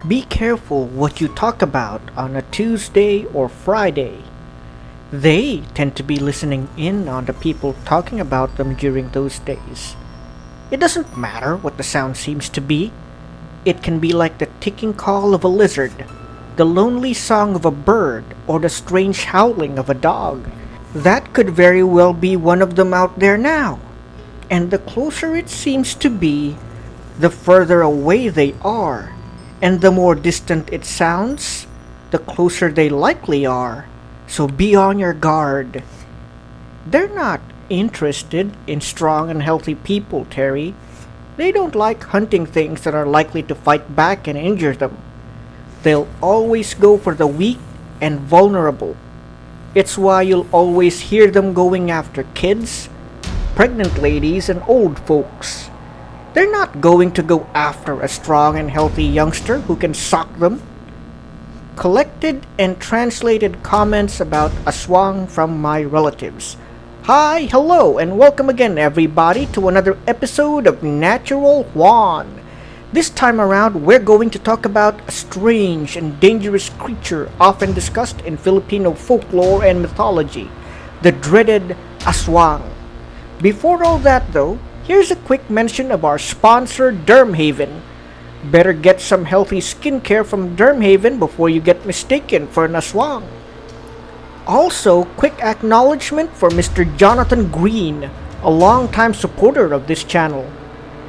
Be careful what you talk about on a Tuesday or Friday. They tend to be listening in on the people talking about them during those days. It doesn't matter what the sound seems to be. It can be like the ticking call of a lizard, the lonely song of a bird, or the strange howling of a dog. That could very well be one of them out there now. And the closer it seems to be, the further away they are. And the more distant it sounds, the closer they likely are. So be on your guard. They're not interested in strong and healthy people, Terry. They don't like hunting things that are likely to fight back and injure them. They'll always go for the weak and vulnerable. It's why you'll always hear them going after kids, pregnant ladies, and old folks. They're not going to go after a strong and healthy youngster who can sock them. Collected and translated comments about Aswang from my relatives. Hi, hello, and welcome again everybody to another episode of Natural Juan. This time around, we're going to talk about a strange and dangerous creature often discussed in Filipino folklore and mythology, the dreaded Aswang. Before all that though, here's a quick mention of our sponsor, Dermhaven. Better get some healthy skincare from Dermhaven before you get mistaken for an Aswang. Also, quick acknowledgement for Mr. Jonathan Green, a longtime supporter of this channel.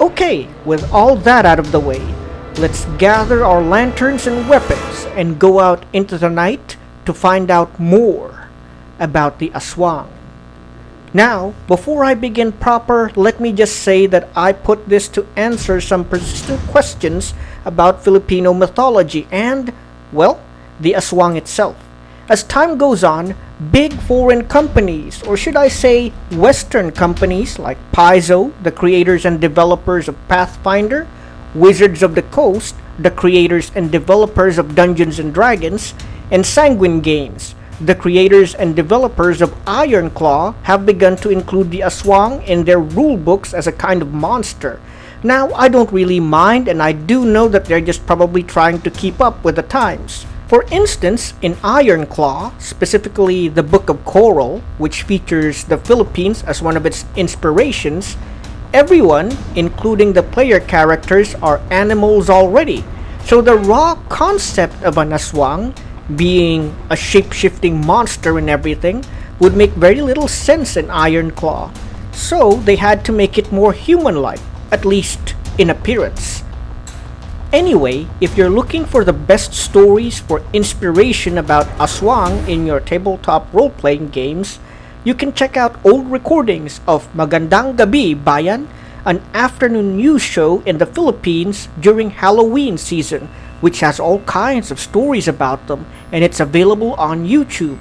Okay, with all that out of the way, let's gather our lanterns and weapons and go out into the night to find out more about the Aswang. Now, before I begin proper, let me just say that I put this to answer some persistent questions about Filipino mythology and, well, the Aswang itself. As time goes on, big foreign companies, or should I say Western companies like Paizo, the creators and developers of Pathfinder, Wizards of the Coast, the creators and developers of Dungeons and Dragons, and Sanguine Games, the creators and developers of Ironclaw, have begun to include the Aswang in their rulebooks as a kind of monster. Now, I don't really mind, and I do know that they're just probably trying to keep up with the times. For instance, in Ironclaw, specifically the Book of Coral, which features the Philippines as one of its inspirations, everyone, including the player characters, are animals already. So the raw concept of an Aswang, being a shape-shifting monster and everything, would make very little sense in Ironclaw. So they had to make it more human-like, at least in appearance. Anyway, if you're looking for the best stories for inspiration about Aswang in your tabletop role-playing games, you can check out old recordings of Magandang Gabi, Bayan, an afternoon news show in the Philippines during Halloween season, which has all kinds of stories about them, and it's available on YouTube.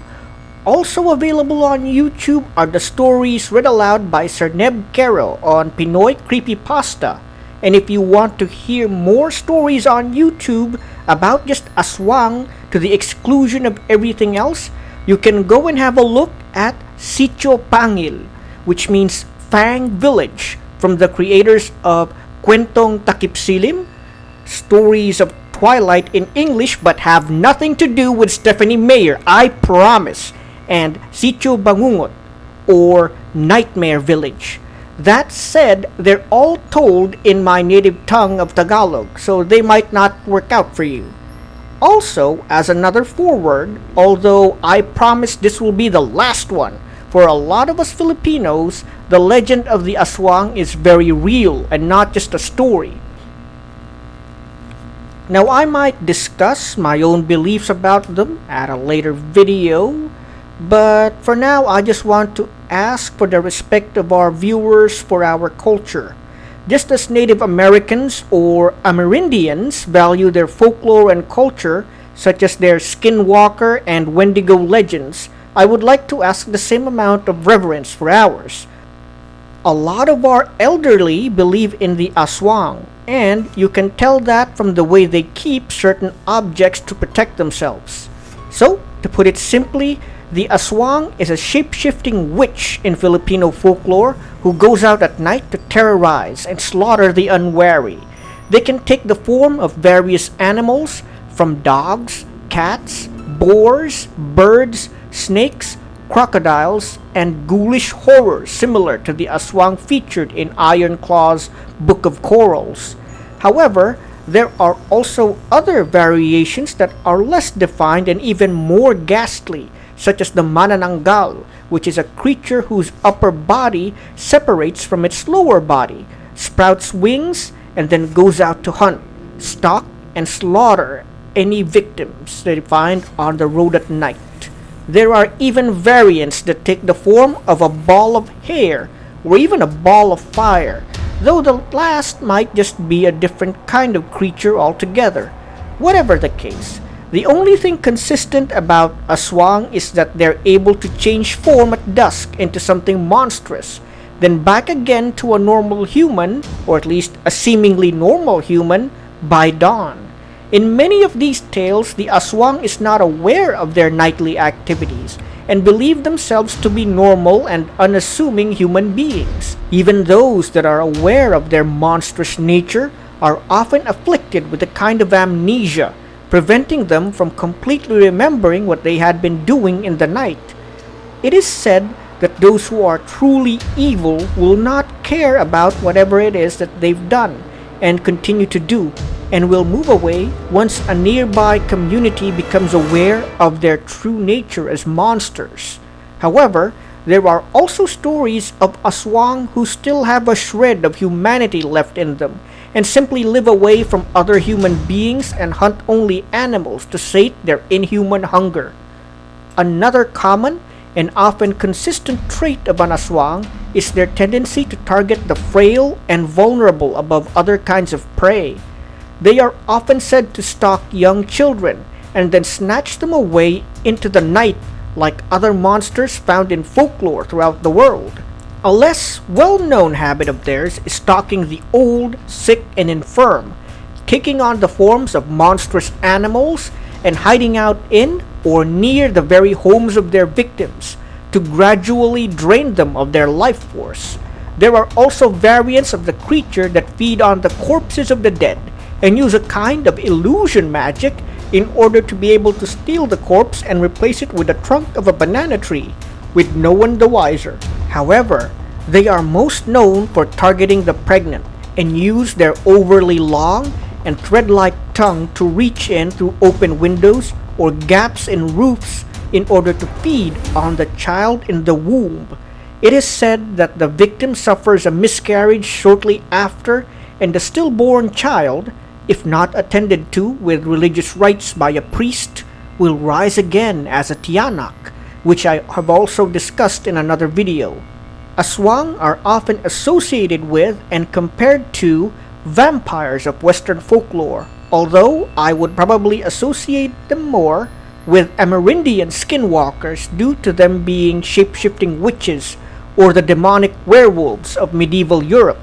Also available on YouTube are the stories read aloud by Sir Neb Caro on Pinoy Creepypasta. And if you want to hear more stories on YouTube about just Aswang to the exclusion of everything else, you can go and have a look at Sitio Pangil, which means Fang Village, from the creators of Kwentong Takipsilim, stories of Twilight in English but have nothing to do with Stephanie Meyer, I promise, and Sitio Bangungot, or Nightmare Village. That said, they're all told in my native tongue of Tagalog, so they might not work out for you. Also, as another foreword, although I promise this will be the last one, for a lot of us Filipinos, the legend of the Aswang is very real and not just a story. Now, I might discuss my own beliefs about them at a later video, but for now, I just want to ask for the respect of our viewers for our culture. Just as Native Americans or Amerindians value their folklore and culture, such as their skinwalker and Wendigo legends, I would like to ask the same amount of reverence for ours. A lot of our elderly believe in the Aswang, and you can tell that from the way they keep certain objects to protect themselves. So, to put it simply, the Aswang is a shape-shifting witch in Filipino folklore who goes out at night to terrorize and slaughter the unwary. They can take the form of various animals, from dogs, cats, boars, birds, snakes, crocodiles, and ghoulish horrors similar to the Aswang featured in Ironclaw's Book of Corals. However, there are also other variations that are less defined and even more ghastly, such as the manananggal, which is a creature whose upper body separates from its lower body, sprouts wings, and then goes out to hunt, stalk, and slaughter any victims they find on the road at night. There are even variants that take the form of a ball of hair or even a ball of fire, though the last might just be a different kind of creature altogether. Whatever the case, the only thing consistent about Aswang is that they're able to change form at dusk into something monstrous, then back again to a normal human, or at least a seemingly normal human, by dawn. In many of these tales, the Aswang is not aware of their nightly activities and believe themselves to be normal and unassuming human beings. Even those that are aware of their monstrous nature are often afflicted with a kind of amnesia, preventing them from completely remembering what they had been doing in the night. It is said that those who are truly evil will not care about whatever it is that they've done and continue to do, and will move away once a nearby community becomes aware of their true nature as monsters. However, there are also stories of Aswang who still have a shred of humanity left in them and simply live away from other human beings and hunt only animals to sate their inhuman hunger. Another common and often consistent trait of an Aswang is their tendency to target the frail and vulnerable above other kinds of prey. They are often said to stalk young children and then snatch them away into the night like other monsters found in folklore throughout the world. A less well-known habit of theirs is stalking the old, sick, and infirm, taking on the forms of monstrous animals and hiding out in or near the very homes of their victims to gradually drain them of their life force. There are also variants of the creature that feed on the corpses of the dead and use a kind of illusion magic in order to be able to steal the corpse and replace it with the trunk of a banana tree, with no one the wiser. However, they are most known for targeting the pregnant and use their overly long and thread-like tongue to reach in through open windows or gaps in roofs in order to feed on the child in the womb. It is said that the victim suffers a miscarriage shortly after, and the stillborn child, if not attended to with religious rites by a priest, will rise again as a tiyanak, which I have also discussed in another video. Aswang are often associated with and compared to vampires of Western folklore, although I would probably associate them more with Amerindian skinwalkers due to them being shape-shifting witches or the demonic werewolves of medieval Europe.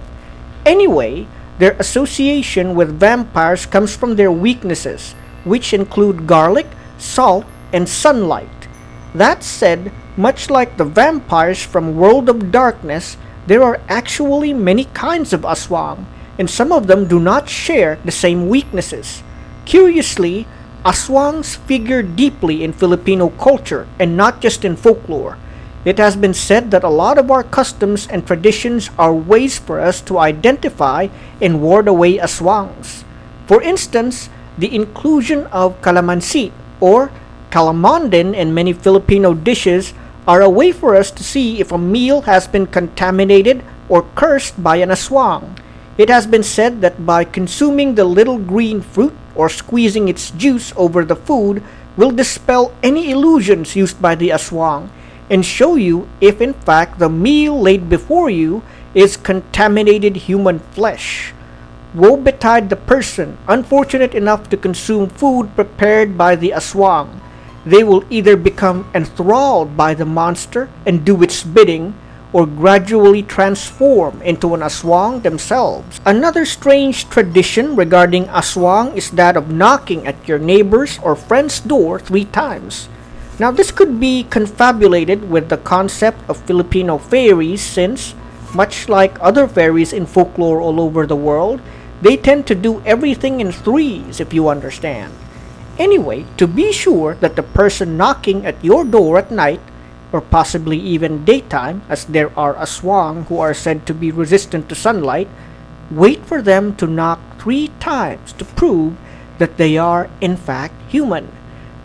Anyway, their association with vampires comes from their weaknesses, which include garlic, salt, and sunlight. That said, much like the vampires from World of Darkness, there are actually many kinds of Aswang, and some of them do not share the same weaknesses. Curiously, Aswangs figure deeply in Filipino culture and not just in folklore. It has been said that a lot of our customs and traditions are ways for us to identify and ward away aswangs. For instance, the inclusion of calamansi or calamondin in many Filipino dishes are a way for us to see if a meal has been contaminated or cursed by an aswang. It has been said that by consuming the little green fruit or squeezing its juice over the food will dispel any illusions used by the aswang and show you if in fact the meal laid before you is contaminated human flesh. Woe betide the person unfortunate enough to consume food prepared by the aswang. They will either become enthralled by the monster and do its bidding, or gradually transform into an aswang themselves. Another strange tradition regarding aswang is that of knocking at your neighbor's or friend's door 3 times. Now this could be confabulated with the concept of Filipino fairies since, much like other fairies in folklore all over the world, They tend to do everything in threes, if you understand. Anyway, to be sure that the person knocking at your door at night, or possibly even daytime, as there are Aswang who are said to be resistant to sunlight, wait for them to knock 3 times to prove that they are in fact human.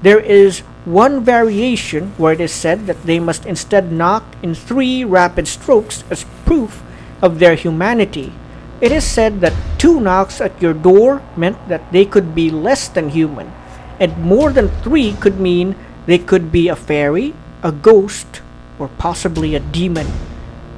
There is one variation where it is said that they must instead knock in 3 rapid strokes as proof of their humanity. It is said that 2 knocks at your door meant that they could be less than human, and more than 3 could mean they could be a fairy, a ghost, or possibly a demon.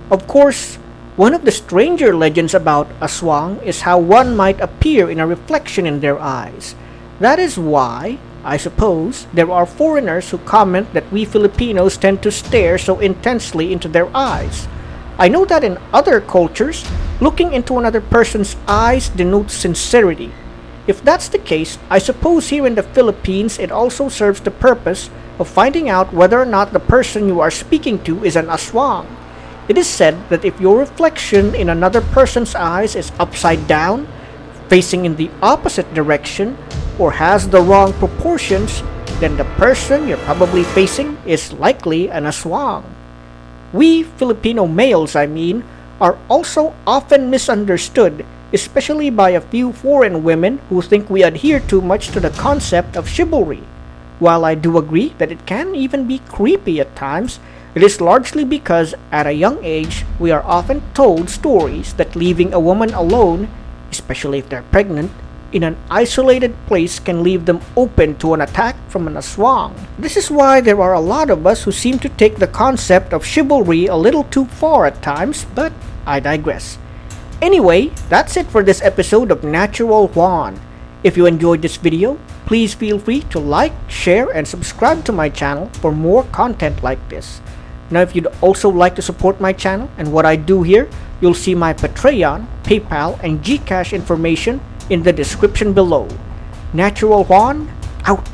Of course, one of the stranger legends about Aswang is how one might appear in a reflection in their eyes. That is why, I suppose, there are foreigners who comment that we Filipinos tend to stare so intensely into their eyes. I know that in other cultures, looking into another person's eyes denotes sincerity. If that's the case, I suppose here in the Philippines it also serves the purpose of finding out whether or not the person you are speaking to is an aswang. It is said that if your reflection in another person's eyes is upside down, facing in the opposite direction, or has the wrong proportions, then the person you're probably facing is likely an aswang. We Filipino males, are also often misunderstood, especially by a few foreign women who think we adhere too much to the concept of chivalry. While I do agree that it can even be creepy at times, it is largely because at a young age we are often told stories that leaving a woman alone, especially if they're pregnant, in an isolated place can leave them open to an attack from an aswang. This is why there are a lot of us who seem to take the concept of chivalry a little too far at times, but I digress. Anyway, that's it for this episode of Natural Juan. If you enjoyed this video, please feel free to like, share, and subscribe to my channel for more content like this. Now, if you'd also like to support my channel and what I do here, you'll see my Patreon, PayPal, and GCash information in the description below. Natural Juan, out!